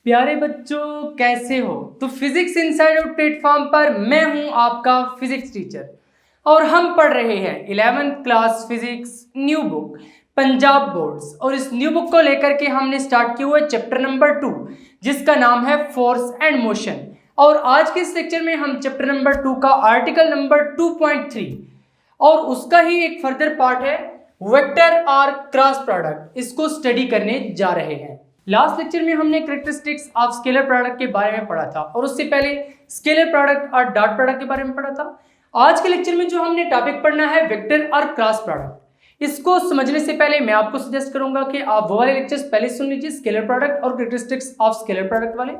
प्यारे बच्चों, कैसे हो? तो फिजिक्स इनसाइड प्लेटफॉर्म पर मैं हूं आपका फिजिक्स टीचर और हम पढ़ रहे हैं 11th class physics new book Punjab boards. और इस न्यू बुक को लेकर के हमने स्टार्ट किया हुआ है चैप्टर नंबर 2 जिसका नाम है फोर्स एंड मोशन। और आज के इस लेक्चर में हम चैप्टर नंबर 2 का आर्टिकल नंबर 2.3 और उसका ही एक फर्दर पार्ट है वेक्टर और क्रॉस प्रोडक्ट, इसको स्टडी करने जा रहे हैं। लास्ट लेक्चर में हमने कैरेक्टरिस्टिक्स ऑफ स्केलर प्रोडक्ट के बारे में पढ़ा था और उससे पहले स्केलर प्रोडक्ट और डॉट प्रोडक्ट के बारे में पढ़ा था। आज के लेक्चर में जो हमने टॉपिक पढ़ना है वेक्टर और क्रॉस प्रोडक्ट। इसको समझने से पहले मैं आपको सजेस्ट करूंगा कि आप वो वाले लेक्चर्स पहले सुन लीजिए, स्केलर प्रोडक्ट और कैरेक्टरिस्टिक्स ऑफ स्केलर प्रोडक्ट वाले।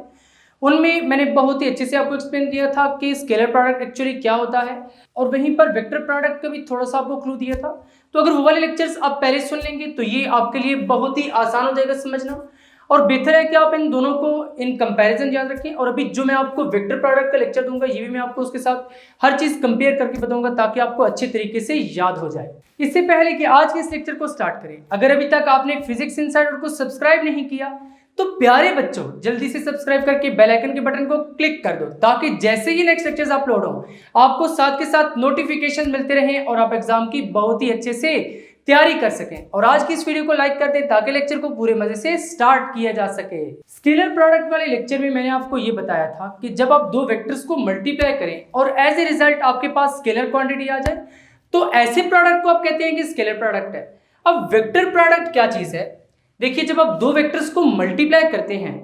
उनमें मैंने बहुत ही अच्छे से आपको एक्सप्लेन किया था कि स्केलर प्रोडक्ट एक्चुअली क्या होता है और वहीं पर वेक्टर प्रोडक्ट का भी थोड़ा सा आपको क्लू दिया था। तो अगर वो वाले लेक्चर्स आप पहले सुन लेंगे तो ये आपके लिए बहुत ही आसान हो जाएगा समझना, और बेहतर है कि आप इन दोनों को इन कंपैरिजन याद रखें। और अभी जो मैं आपको वेक्टर प्रोडक्ट का लेक्चर दूंगा ये भी मैं आपको उसके साथ हर चीज कंपेयर करके बताऊंगा ताकि आपको अच्छे तरीके से याद हो जाए। इससे पहले कि आज के इस लेक्चर को स्टार्ट करें, अगर अभी तक आपने फिजिक्स इनसाइडर को सब्सक्राइब नहीं किया तो प्यारे बच्चों जल्दी से सब्सक्राइब करके बेल आइकन के बटन को क्लिक कर दो ताकि जैसे ही नेक्स्ट लेक्चर्स अपलोड हो आपको साथ के साथ नोटिफिकेशन मिलते रहें और आप एग्जाम की बहुत ही अच्छे से तैयारी कर सकें। और आज की इस वीडियो को लाइक कर दें ताकि लेक्चर को पूरे मजे से स्टार्ट किया जा सके। स्केलर प्रोडक्ट वाले लेक्चर में मैंने आपको ये बताया था कि जब आप दो वेक्टर्स को मल्टीप्लाई करें और एज ए रिजल्ट आपके पास स्केलर क्वांटिटी आ जाए तो ऐसे प्रोडक्ट को आप कहते हैं कि स्केलर प्रोडक्ट है। अब वेक्टर प्रोडक्ट क्या चीज है? देखिए, जब आप दो वेक्टर्स को मल्टीप्लाई करते हैं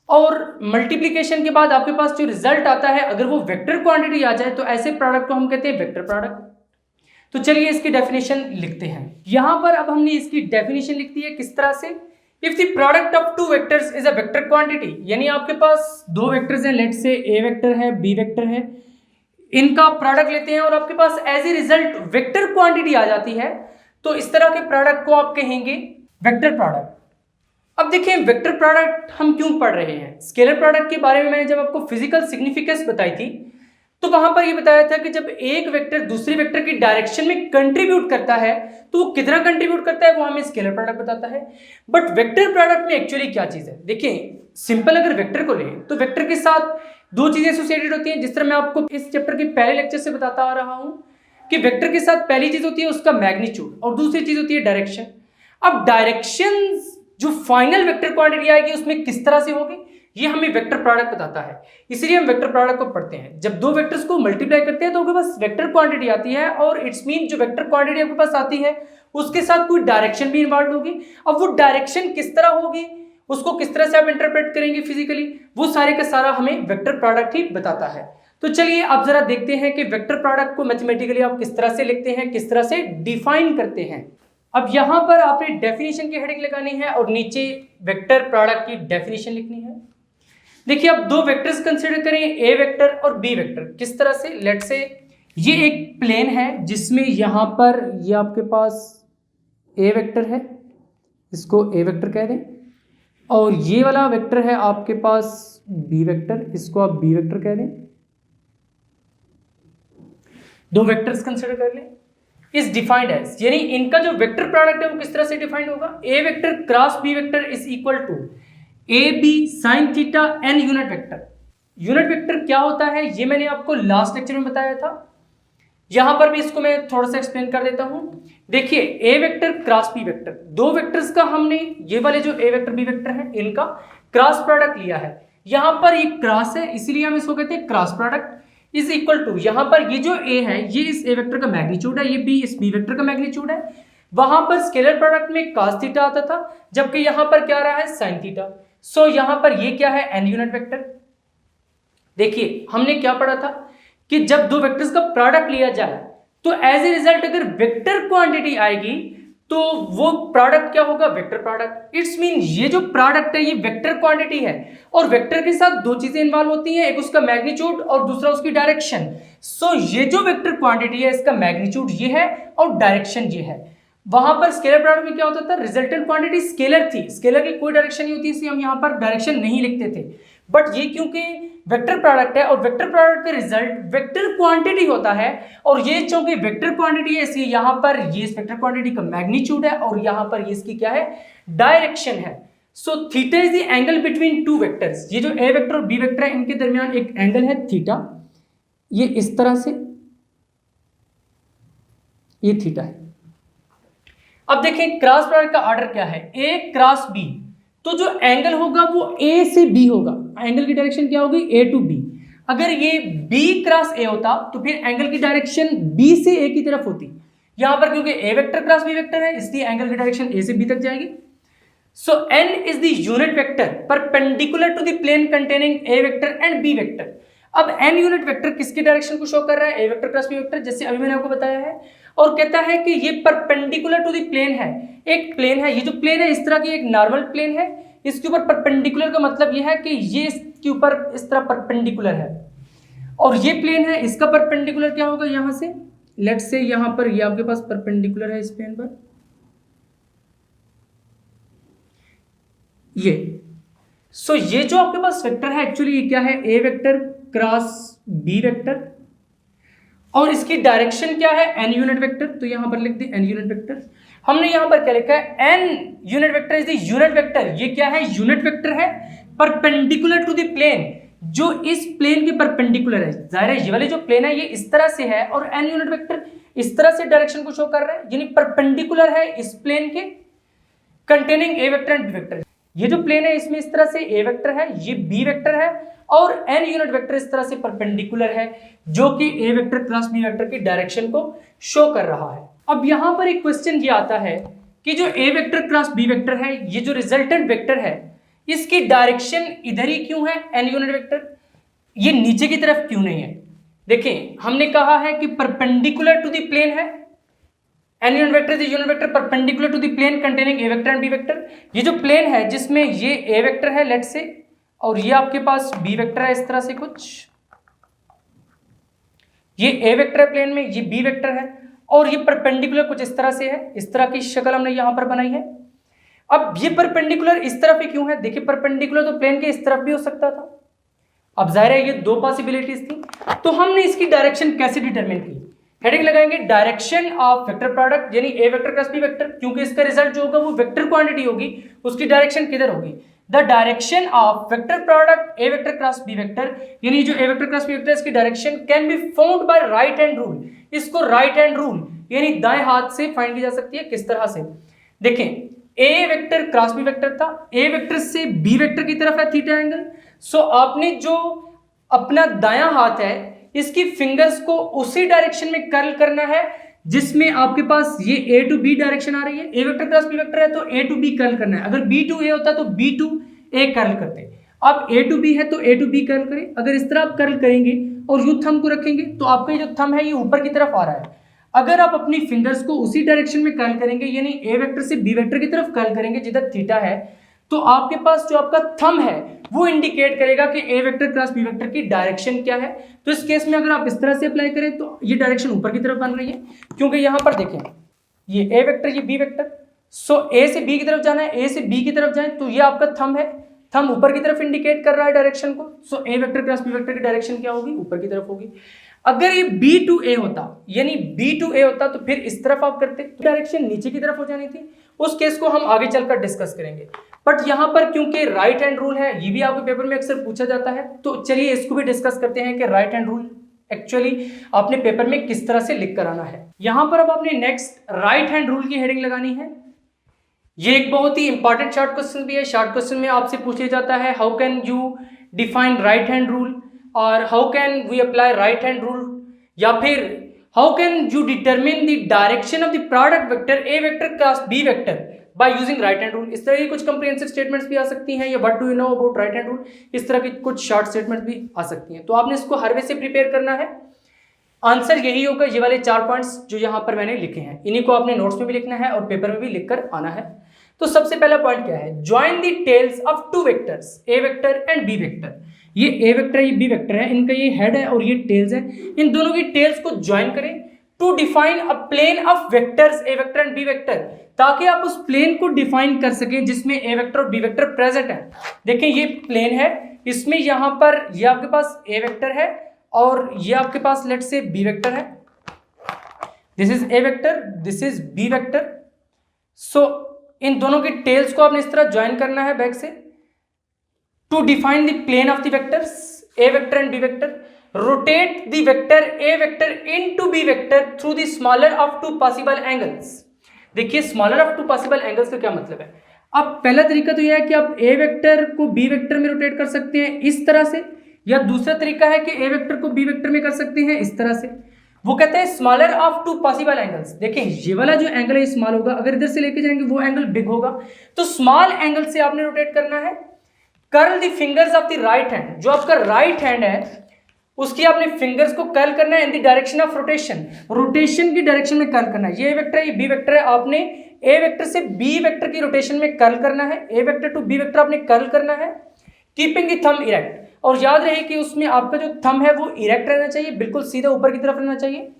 और मल्टीप्लिकेशन के बाद आपके पास जो रिजल्ट आता है अगर वो वेक्टर क्वांटिटी आ जाए तो ऐसे प्रोडक्ट को हम कहते हैं वेक्टर प्रोडक्ट। तो चलिए इसकी डेफिनेशन लिखते हैं। यहां पर अब हमने इसकी डेफिनेशन लिख दी है किस तरह से। If the product of two vectors is a vector quantity, यानी आपके पास दो वेक्टर्स हैं, लेट से ए वेक्टर है बी वेक्टर है, इनका प्रोडक्ट लेते हैं और आपके पास as a result vector quantity आ जाती है तो इस तरह के प्रोडक्ट को आप कहेंगे वेक्टर प्रोडक्ट। अब देखिए वेक्टर प्रोडक्ट हम क्यों पढ़ रहे हैं। स्केलर प्रोडक्ट के बारे में मैंने जब आपको फिजिकल सिग्निफिकेंस बताई थी तो वहां पर यह बताया था कि जब एक वेक्टर दूसरे वेक्टर की डायरेक्शन में कंट्रीब्यूट करता है तो वो कितना कंट्रीब्यूट करता है वो हमें स्केलर प्रोडक्ट बताता है। बट वेक्टर प्रोडक्ट में एक्चुअली क्या चीज है? देखिए सिंपल, अगर वेक्टर को लें तो वेक्टर के साथ दो चीजें एसोसिएटेड होती हैं। जिस तरह मैं आपको इस चैप्टर के पहले लेक्चर से बताता आ रहा हूं कि वेक्टर के साथ पहली चीज होती है उसका मैग्नीट्यूड और दूसरी चीज होती है डायरेक्शन। अब डायरेक्शन जो फाइनल वेक्टर क्वांटिटी आएगी उसमें किस तरह से होगी ये हमें वेक्टर प्रोडक्ट बताता है, इसलिए हम वेक्टर प्रोडक्ट को पढ़ते हैं। जब दो वेक्टर्स को मल्टीप्लाई करते हैं तो आपके पास वेक्टर क्वांटिटी आती है और इट्स मीन जो वेक्टर क्वांटिटी आपके पास आती है उसके साथ कोई डायरेक्शन भी इन्वॉल्व होगी। अब वो डायरेक्शन किस तरह होगी, उसको किस तरह से आप इंटरप्रेट करेंगे फिजिकली, वो सारे का सारा हमें वेक्टर प्रोडक्ट ही बताता है। तो चलिए आप जरा देखते हैं कि वेक्टर प्रोडक्ट को मैथमेटिकली आप किस तरह से लिखते हैं, किस तरह से डिफाइन करते हैं। अब यहां पर आपने डेफिनेशन की हेडिंग लगानी है और नीचे वेक्टर प्रोडक्ट की डेफिनेशन लिखनी है। देखिए अब दो वेक्टर्स कंसीडर करें, ए वेक्टर और बी वेक्टर। किस तरह से? लेट से ये एक प्लेन है जिसमें यहां पर ये आपके पास ए वेक्टर है, इसको ए वेक्टर कह दें, और ये वाला वेक्टर है आपके पास बी वेक्टर, इसको आप बी वेक्टर कह दें। दो वेक्टर्स कंसीडर कर लें, इज डिफाइंड एज, यानी इनका जो वेक्टर प्रोडक्ट है वो किस तरह से डिफाइंड होगा। A vector cross B vector is equal to A B sine theta n unit vector. Unit vector क्या होता है ये मैंने आपको लास्ट लेक्चर में बताया था, यहां पर भी इसको मैं थोड़ा सा एक्सप्लेन कर देता हूं। देखिए ए वेक्टर क्रॉस बी वेक्टर, दो वेक्टर्स का हमने ये वाले जो ए वेक्टर बी वेक्टर है इनका क्रॉस प्रोडक्ट लिया है। यहां पर एक क्रॉस है इसलिए हम इसको कहते हैं cross product is equal to, यहां पर ये जो ए है ये इस ए वेक्टर का मैग्नीट्यूड है, ये बी इस बी वेक्टर का मैग्नीट्यूड है। वहां पर स्केलर प्रोडक्ट में cos थीटा आता था जबकि यहां पर क्या रहा है sin थीटा। सो यहां पर ये क्या है n यूनिट वेक्टर। देखिए हमने क्या पढ़ा था कि जब दो वेक्टर्स का प्रोडक्ट लिया जाए तो एज ए रिजल्ट अगर वेक्टर क्वांटिटी आएगी तो वो प्रोडक्ट क्या होगा? Vector product. इट्स मीन ये जो प्रोडक्ट है ये वेक्टर क्वांटिटी है और वेक्टर के साथ दो चीजें इन्वॉल्व होती हैं, एक उसका मैग्नीट्यूड और दूसरा उसकी डायरेक्शन। सो ये जो वेक्टर क्वांटिटी है इसका मैग्नीट्यूड ये है और डायरेक्शन ये है। वहां पर स्केलर प्रोडक्ट में क्या होता था, रिजल्टेंट क्वांटिटी स्केलर थी, स्केलर की कोई डायरेक्शन नहीं होती इसलिए हम यहां पर डायरेक्शन नहीं लिखते थे। बट ये क्योंकि वेक्टर प्रोडक्ट है और वेक्टर प्रोडक्ट का रिजल्ट वेक्टर क्वांटिटी होता है और ये चूंकि वेक्टर क्वांटिटी है इसलिए यहां पर ये इस वेक्टर क्वांटिटी का मैग्नीट्यूड है और यहां पर ये इसकी क्या है? डायरेक्शन है। So theta is the angle between two vectors. ये जो ए वेक्टर और बी वेक्टर है इनके दरमियान एक एंगल है थीटा, ये इस तरह से, ये थीटा है। अब देखें क्रॉस प्रोडक्ट का ऑर्डर क्या है, ए क्रॉस बी, तो जो एंगल होगा वो ए से बी होगा, एंगल की डायरेक्शन क्या होगी, ए टू बी। अगर ये बी क्रॉस ए होता तो फिर एंगल की डायरेक्शन बी से ए की तरफ होती। यहां पर क्योंकि ए वेक्टर क्रॉस बी वेक्टर है इसलिए एंगल की डायरेक्शन ए से बी तक जाएगी। So n is the unit vector perpendicular to the plane containing A vector and B vector. अब n यूनिट वेक्टर किसकी डायरेक्शन को शो कर रहा है, A vector cross B vector, जैसे अभी मैंने आपको बताया है। और कहता है कि ये परपेंडिकुलर टू द प्लेन है, एक प्लेन है, ये जो प्लेन है इस तरह की एक नॉर्मल प्लेन है, इसके ऊपर परपेंडिकुलर का मतलब ये है कि ये इसके ऊपर इस तरह परपेंडिकुलर है, और ये प्लेन है, इसका परपेंडिकुलर क्या होगा, यहां से लेट्स से यहां पर ये आपके पास परपेंडिकुलर है इस प्लेन पर, ये। सो ये जो आपके पास वेक्टर है एक्चुअली ये क्या है, A vector cross B vector, और इसकी डायरेक्शन क्या है, एन यूनिट वेक्टर। तो यहां पर लिख दी एन यूनिट वेक्टर। हमने यहां पर क्या लिखा है, N unit vector is the unit vector. ये क्या है, यूनिट वेक्टर है परपेंडिकुलर टू द प्लेन, जो इस प्लेन के परपेंडिकुलर है। जाहिर है ये वाली जो प्लेन है ये इस तरह से है और एन यूनिट वेक्टर इस तरह से डायरेक्शन को शो कर रहा है, यानी परपेंडिकुलर है इस प्लेन के containing A vector and B vector. ये जो प्लेन है इसमें इस तरह से ए वेक्टर है, ये बी वेक्टर है, और एन यूनिट वेक्टर इस तरह से परपेंडिकुलर है जो कि A vector cross B vector की डायरेक्शन को शो कर रहा है। अब यहां पर एक क्वेश्चन ये आता है कि जो A vector cross B vector है, ये जो रिजल्टेंट वेक्टर है इसकी डायरेक्शन इधर ही क्यों है, एन यूनिट वेक्टर, ये नीचे की तरफ क्यों नहीं है। देखिए हमने कहा है कि परपेंडिकुलर टू द प्लेन है, N unit vector is unit vector perpendicular to the plane containing A vector and B vector. ये जो प्लेन है जिसमें ये ए वेक्टर है लेट से, और ये आपके पास बी वेक्टर है इस तरह से कुछ, ये ए वेक्टर है प्लेन में, ये बी वेक्टर है, और ये परपेंडिकुलर कुछ इस तरह से है, इस तरह की शक्ल हमने यहां पर बनाई है। अब ये परपेंडिकुलर इस तरफ ही क्यों है, देखिए परपेंडिकुलर तो प्लेन के इस तरफ भी हो सकता था। अब जाहिर है ये दो पॉसिबिलिटीज थी, तो हमने इसकी डायरेक्शन कैसे डिटरमिन की, हेडिंग लगाएंगे डायरेक्शन ऑफ वेक्टर प्रोडक्ट, यानी ए वेक्टर क्रॉस बी वेक्टर, क्योंकि इसका रिजल्ट जो होगा वो वेक्टर क्वांटिटी होगी, उसकी डायरेक्शन किधर होगी, the direction of vector product A vector cross B vector, यानी जो A vector cross B vector इसकी direction can be found by right hand rule. इसको राइट हैंड रूल यानी दाएं हाथ से फाइंड की जा सकती है। किस तरह से, देखें ए वेक्टर क्रॉस बी वेक्टर था, ए वेक्टर से बी वेक्टर की तरफ है थीटा एंगल। सो आपने जो अपना दायां हाथ है इसकी फिंगर्स को उसी डायरेक्शन में कर्ल करना है जिसमें आपके पास ये ए टू बी डायरेक्शन आ रही है। A vector cross B vector है तो ए टू बी कर्ल करना है, अगर बी टू ए होता तो बी टू ए कर्ल करते, अब ए टू बी है तो ए टू बी कर्ल करें। अगर इस तरह आप कर्ल करेंगे और यू थंब को रखेंगे तो आपका जो थंब है ये ऊपर की तरफ आ रहा है। अगर आप अपनी फिंगर्स को उसी डायरेक्शन में कर्ल करेंगे यानी ए वेक्टर से बी वेक्टर की तरफ कर्ल करेंगे जिधर थीटा है, तो आपके पास जो आपका थंब है वो इंडिकेट करेगा कि A vector cross B vector की डायरेक्शन क्या है। तो इस केस में अगर आप इस तरह से अप्लाई करें तो ये डायरेक्शन ऊपर की तरफ बन रही है, क्योंकि यहां पर देखें ये ए वेक्टर ये बी वेक्टर, सो ए से बी की तरफ जाना है, ए से बी की तरफ जाए तो ये आपका थंब है, थंब ऊपर की तरफ इंडिकेट कर रहा है डायरेक्शन को। सो ए वेक्टर क्रॉस बी वेक्टर की डायरेक्शन क्या होगी, ऊपर की तरफ होगी। अगर ये बी टू ए होता यानी बी टू ए होता तो फिर इस तरफ आप करते तो डायरेक्शन नीचे की तरफ हो जानी थी। उस केस को हम आगे चलकर डिस्कस करेंगे, बट यहां पर क्योंकि राइट हैंड रूल है, ये भी आपके पेपर में अक्सर पूछा जाता है, तो चलिए इसको भी डिस्कस करते हैं कि राइट हैंड रूल एक्चुअली आपने पेपर में किस तरह से लिख कर आना है। यहां पर अब आपने नेक्स्ट राइट हैंड रूल की हेडिंग लगानी है। ये एक बहुत ही इंपॉर्टेंट शॉर्ट क्वेश्चन भी है। शॉर्ट क्वेश्चन में आपसे पूछा जाता है how can you define right hand rule, और how can we apply right hand rule, या फिर how can you determine the direction of the product vector A vector cross B vector by using right hand rule. इस तरह की कुछ comprehensive statements भी आ सकती हैं, या what do you know about right hand rule, इस तरह की कुछ शॉर्ट स्टेटमेंट्स भी आ सकती हैं। तो आपने इसको हर वे से प्रिपेयर करना है। आंसर यही होगा, ये वाले 4 पॉइंट्स जो यहाँ पर मैंने लिखे हैं, इन्हीं को आपने नोट्स में भी लिखना है और पेपर में भी लिखकर आना है। तो सबसे पहला पॉइंट क्या है, join the tails of two vectors A vector and B vector. ये ए वेक्टर ये बी वेक्टर है, इनका ये हेड है और ये टेल्स है, इन दोनों की टेल्स को ज्वाइन करें to define a plane of vectors A vector and B vector, ताकि आप उस प्लेन को डिफाइन कर सकें जिसमें ए वेक्टर और बी वेक्टर प्रेजेंट है। देखिए ये प्लेन है, इसमें यहां पर ये आपके पास ए वेक्टर है और ये आपके पास लेट्स से बी वेक्टर है। This is A vector, this is B vector. So इन दोनों की टेल्स को आपने इस तरह ज्वाइन करना है बैक से to define the plane of the vectors A vector and B vector. Rotate the vector A vector into B vector through the smaller of two possible angles. देखिए smaller of two possible angles का क्या मतलब है। अब पहला तरीका तो यह है कि आप ए वेक्टर को बी वेक्टर में रोटेट कर सकते हैं इस तरह से, या दूसरा तरीका है कि ए वेक्टर को बी वेक्टर में कर सकते हैं इस तरह से। वो कहते हैं smaller of two possible angles. देखें ये वाला जो एंगल है स्मॉल होगा, अगर इधर से लेके जाएंगे वो एंगल बिग होगा, तो स्मॉल एंगल से आपने रोटेट करना है। Curl the fingers of the right hand, जो आपका राइट हैंड है उसकी आपने फिंगर्स को कर्ल करना है in the direction of rotation, rotation की डायरेक्शन में कर्ल करना है। ये वेक्टर है, ये बी वेक्टर है, आपने ए वेक्टर से बी वेक्टर की रोटेशन में कर्ल करना है, A vector to B vector आपने कर्ल करना है, कीपिंग द थंब इरेक्ट। और याद रहे कि उसमें आपका जो थंब है वो इरेक्ट रहना चाहिए, बिल्कुल सीधा ऊपर की तरफ रहना चाहिए।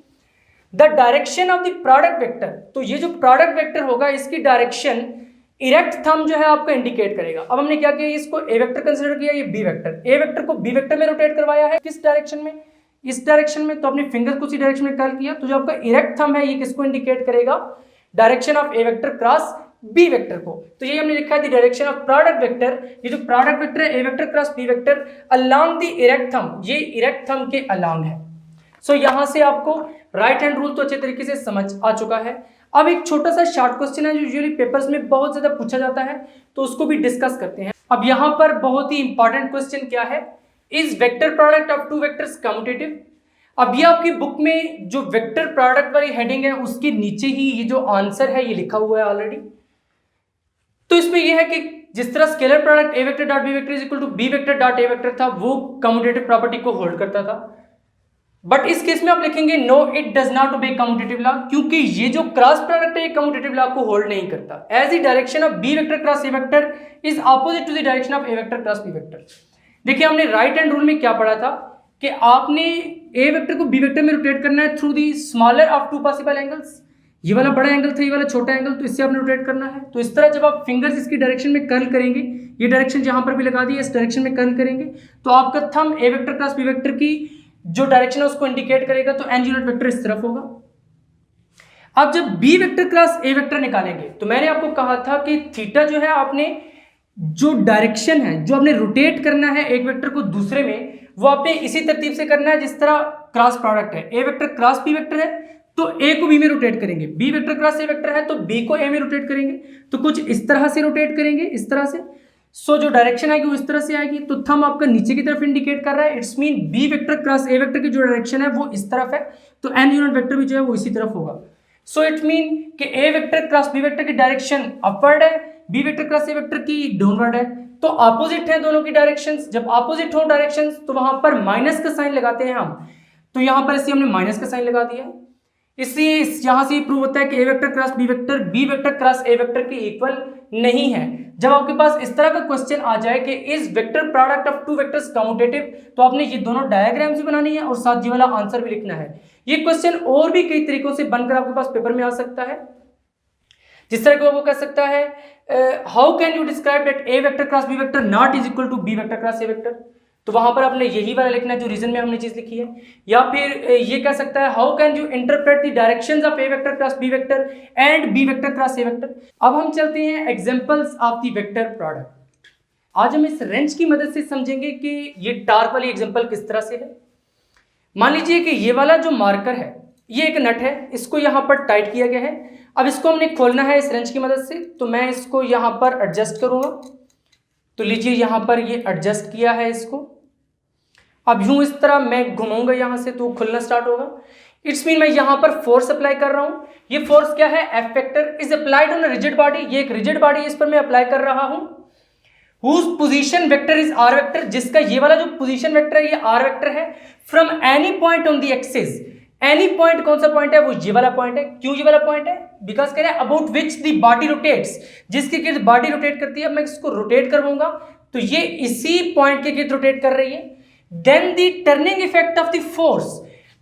The direction of the product vector, तो ये जो प्रोडक्ट वेक्टर होगा इसकी डायरेक्शन इरेक्ट थंब जो है आपको इंडिकेट करेगा। अब हमने क्या किया, इसको ए वेक्टर कंसीडर किया, ये बी वेक्टर, ए वेक्टर को बी वेक्टर में रोटेट करवाया है, किस डायरेक्शन में, इस डायरेक्शन में, तो अपने फिंगर को उसी डायरेक्शन में कर्ल किया। तो जो आपका इरेक्ट थंब है ये किसको इंडिकेट करेगा, direction of A vector cross B vector को। तो ये हमने लिखा है the direction of product vector, ये जो प्रोडक्ट वेक्टर है A vector cross B vector along the erect thumb, ये इरेक्ट थंब के अलोंग है। सो यहां से आपको राइट हैंड रूल तो अच्छे तरीके से समझ आ चुका है। अब एक छोटा सा शॉर्ट क्वेश्चन है जो यूजुअली पेपर्स में बहुत ज्यादा पूछा जाता है, तो उसको भी डिस्कस करते हैं। अब यहां पर बहुत ही इंपॉर्टेंट क्वेश्चन क्या है, is vector product of two vectors commutative. अब ये आपकी बुक में जो वेक्टर प्रोडक्ट वाली हेडिंग है उसके नीचे ही ये जो आंसर है ये लिखा हुआ है ऑलरेडी। तो इसमें यह है कि जिस तरह scalar product A vector dot B vector is equal to B vector dot A vector था, वो कम्यूटेटिव प्रॉपर्टी को होल्ड करता था। बट इस केस में आप लिखेंगे no it does not obey commutative law, क्योंकि ये जो क्रॉस प्रोडक्ट है ये कम्यूटेटिव लॉ को होल्ड नहीं करता। As the direction of B vector cross A vector is opposite to the direction of A vector cross B vector. देखिए हमने राइट हैंड रूल में क्या पढ़ा था कि आपने ए वेक्टर को बी वेक्टर में रोटेट करना है through the smaller of two possible angles. ये वाला बड़ा एंगल था, ये वाला छोटा एंगल, तो इससे आपने रोटेट करना है। तो इस तरह जब आप फिंगर्स इसकी डायरेक्शन में कर्ल करेंगे, ये डायरेक्शन जहां पर भी लगा दी है इस डायरेक्शन में कर्ल करेंगे, तो आपका थंब ए वेक्टर क्रॉस बी वेक्टर की जो डायरेक्शन है उसको इंडिकेट करेगा, तो एन यूनिट वेक्टर इस तरफ होगा। अब जब B vector cross A vector निकालेंगे, तो मैंने आपको कहा था कि थीटा जो है आपने जो डायरेक्शन है जो आपने रोटेट करना है एक वेक्टर को दूसरे में, वो आपने इसी तरतीब से करना है जिस तरह क्रॉस प्रोडक्ट है। A vector cross B vector है तो ए को बी में रोटेट करेंगे, B vector cross A vector है तो बी को ए में रोटेट करेंगे, तो कुछ इस तरह से रोटेट करेंगे, इस तरह से। सो जो डायरेक्शन आएगी वो इस तरह से आएगी, तो थंब आपका नीचे की तरफ इंडिकेट कर रहा है। It's mean B vector cross A vector की जो डायरेक्शन है वो इस तरफ है, तो एन यूनिट वेक्टर भी जो है वो इसी तरफ होगा। सो इट मीन कि A vector cross B vector की डायरेक्शन अपवर्ड है, B vector cross A vector की डाउनवर्ड है, तो अपोजिट है दोनों की डायरेक्शंस। जब अपोजिट हो डायरेक्शंस तो वहां पर माइनस का साइन लगाते हैं हम, तो यहां पर इसलिए हमने माइनस का साइन लगा दिया। इसलिए यहां से प्रूव होता है कि A vector cross B vector cross A vector के इक्वल नहीं है। जब आपके पास इस तरह का क्वेश्चन आ जाए कि is vector product of two vectors commutative, तो आपने ये दोनों डायग्राम्स भी बनानी है और साथ ये वाला आंसर भी लिखना है। ये क्वेश्चन और भी कई तरीकों से बनकर आपके पास पेपर में आ सकता है, जिस तरह को वो कह सकता है how can you describe that A vector cross B vector not is equal to B vector cross A vector, तो वहां पर आपने यही वाला लिखना है जो रीजन में हमने चीज लिखी है। या फिर ये कह सकता है how can you interpret the directions of A vector cross B vector and B vector cross A vector. अब हम चलते हैं examples of the vector product. आज हम इस रेंच की मदद से समझेंगे कि ये टार्क वाली एग्जांपल किस तरह से है। मान लीजिए कि ये वाला जो मार्कर है ये एक नट है, इसको यहाँ पर टाइट किया गया है। अब इसको हमने खोलना है इस रेंच की मदद से, तो मैं इसको यहाँ पर एडजस्ट करूंगा। तो लीजिए यहाँ पर ये एडजस्ट किया है इसको। अब यूं इस तरह मैं घुमाऊंगा यहाँ से तो खुलना स्टार्ट होगा। इट्स मीन मैं यहाँ पर फोर्स अप्लाई कर रहा हूँ। ये फोर्स क्या है, F vector is applied on rigid body. ये एक रिजिड बॉडी इस पर मैं अप्लाई कर रहा हूँ। whose position vector is R vector, जिसका ये वाला जो पोजीशन वेक्टर है ये आर वेक्टर है। From any point on the axis, any point कौन सा पॉइंट है, वो ये वाला पॉइंट है। क्यों ये वाला पॉइंट है, बिकॉज कह रहे हैं about which the body rotates, जिसके गिर्द बॉडी रोटेट करती है। अब मैं इसको रोटेट करूंगा तो ये इसी पॉइंट के गिर्द रोटेट कर रही है। Then the turning effect of the force,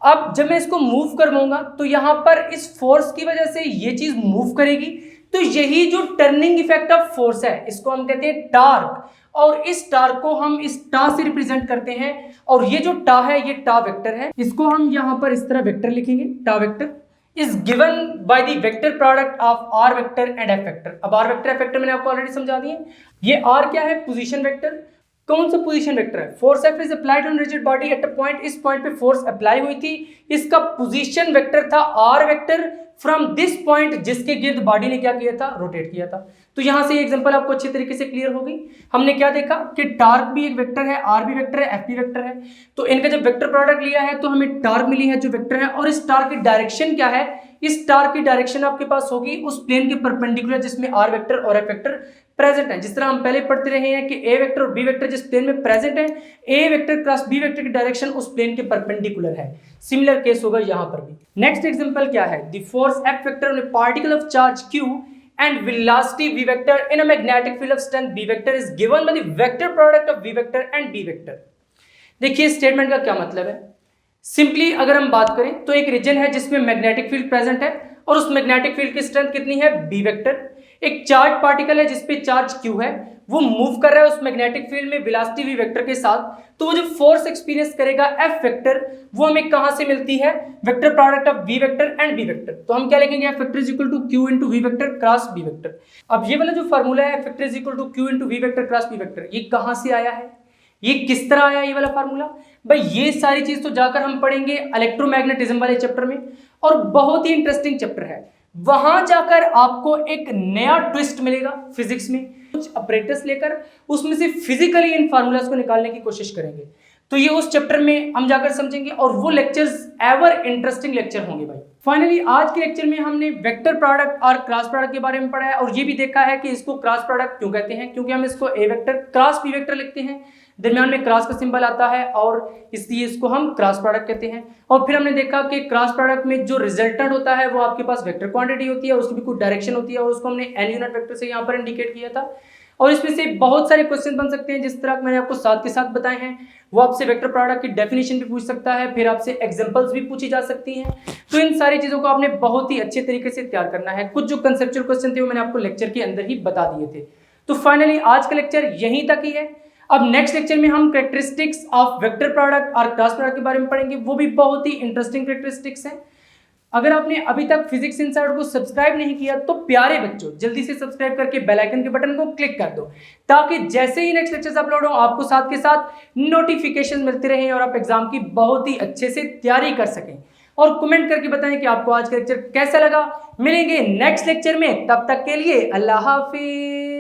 अब जब मैं इसको मूव करवाऊंगा तो यहां पर इस फोर्स की वजह से ये चीज मूव करेगी, तो यही जो टर्निंग इफेक्ट ऑफ फोर्स है इसको हम कहते हैं टार्क, और इस टार्क को हम इस टा से रिप्रेजेंट करते हैं। और ये जो टा है ये टा वेक्टर है, इसको हम यहां पर इस तरह वेक्टर लिखेंगे, tau vector. Is given by the vector product of R vector and F vector. अब आर वेक्टर एफ वेक्टर मैंने आपको ऑलरेडी समझा दिए। ये आर क्या है? Position vector. कौन सा पोजीशन वेक्टर है? Force F is applied on rigid body at a point. इस पॉइंट पे फोर्स अप्लाई हुई थी, इसका पोजीशन वेक्टर था R vector from this point, जिसके गिर्द बॉडी ने क्या किया था? रोटेट किया था। तो यहां से एग्जांपल आपको अच्छी तरीके से क्लियर होगी। हमने क्या देखा कि टार्क भी एक वेक्टर है, आर भी वेक्टर है, एफ भी वेक्टर है। तो इनका जब वेक्टर प्रोडक्ट लिया है तो हमें टार्क मिली है जो वेक्टर है, और इस टार्क की डायरेक्शन क्या है? इस टार्क की डायरेक्शन आपके पास होगी उस प्लेन के परपेंडिकुलर जिसमें आर वेक्टर और एफ वेक्टर प्रेजेंट है। जिस तरह हम पहले पढ़ते रहे हैं कि ए वेक्टर और बी वेक्टर जिस प्लेन में प्रेजेंट है, A vector cross B vector की डायरेक्शन उस प्लेन के परपेंडिकुलर है। सिमिलर केस होगा यहां पर भी। नेक्स्ट एग्जांपल क्या है? The force F vector on A particle of charge q and velocity v vector in a magnetic field of strength b vector is given by the vector product of v vector and b vector। देखिए statement का क्या मतलब है। Simply अगर हम बात करें तो एक रीजन है जिसमें मैग्नेटिक फील्ड प्रेजेंट है और उस मैग्नेटिक फील्ड की स्ट्रेंथ कितनी है? B vector. एक चार्ज पार्टिकल है जिसपे चार्ज q है, वो मूव कर रहा है उस मैग्नेटिक फील्ड में वेलोसिटी v वेक्टर के साथ। तो वो जो फोर्स एक्सपीरियंस करेगा f वेक्टर, वो हमें कहां से मिलती है? Vector product of v vector and b vector. तो हम क्या लिखेंगे? f vector is equal to q into v vector cross b vector. अब ये वाला जो फार्मूला है f vector is equal to q into v vector cross b vector, ये कहां से आया है? ये किस तरह आया ये वाला फार्मूला? भाई ये सारी चीज तो जाकर हम पढ़ेंगे इलेक्ट्रोमैग्नेटिज्म वाले चैप्टर में, और बहुत ही इंटरेस्टिंग चैप्टर है। वहां जाकर आपको एक नया ट्विस्ट मिलेगा फिजिक्स में। कुछ ऑपरेटर्स लेकर उसमें से फिजिकली इन फार्मूलाज को निकालने की कोशिश करेंगे। तो ये उस चैप्टर में हम जाकर समझेंगे, और वो लेक्चर्स एवर इंटरेस्टिंग लेक्चर होंगे भाई। फाइनली आज के लेक्चर में हमने वेक्टर प्रोडक्ट और क्रॉस प्रोडक्ट के बारे में पढ़ा है, और ये भी देखा है कि इसको क्रॉस प्रोडक्ट क्यों कहते हैं, क्योंकि हम इसको ए वेक्टर क्रॉस बी वेक्टर लिखते हैं, दरमियान में क्रॉस का सिंबल आता है और इसलिए इसको हम क्रॉस प्रोडक्ट कहते हैं। और फिर हमने देखा कि क्रॉस प्रोडक्ट में जो रिजल्टेंट होता है वो आपके पास वेक्टर क्वांटिटी होती है, उसकी भी कुछ डायरेक्शन होती है, और उसको हमने एन यूनिट वेक्टर से यहाँ पर इंडिकेट किया था। और इसमें से बहुत सारे क्वेश्चन बन सकते हैं, जिस तरह मैंने आपको साथ के साथ बताए हैं। वो आपसे वेक्टर प्रोडक्ट की डेफिनेशन भी पूछ सकता है, फिर आपसे एग्जांपल्स भी पूछी जा सकती हैं। तो इन सारी चीजों को आपने बहुत ही अच्छे तरीके से तैयार करना है। कुछ जो कंसेप्चुअल क्वेश्चन थे वो मैंने आपको लेक्चर के अंदर ही बता दिए थे। तो फाइनली आज का लेक्चर यहीं तक ही है। अब नेक्स्ट लेक्चर में हम कैरेक्टरिस्टिक्स ऑफ वेक्टर प्रोडक्ट और क्रॉस प्रोडक्ट के बारे में पढ़ेंगे, वो भी बहुत ही इंटरेस्टिंग कैरेक्टरिस्टिक्स हैं। अगर आपने अभी तक फिजिक्स इनसाइड को सब्सक्राइब नहीं किया तो प्यारे बच्चों जल्दी से सब्सक्राइब करके बेल आइकन के बटन को क्लिक कर दो, ताकि जैसे ही नेक्स्ट लेक्चर्स अपलोड हो आपको साथ के साथ नोटिफिकेशन मिलते रहें और आप एग्जाम की बहुत ही अच्छे से तैयारी कर सकें। और कमेंट करके बताएं कि आपको आज का लेक्चर कैसा लगा। मिलेंगे नेक्स्ट लेक्चर में, तब तक के लिए अल्लाह हाफिज।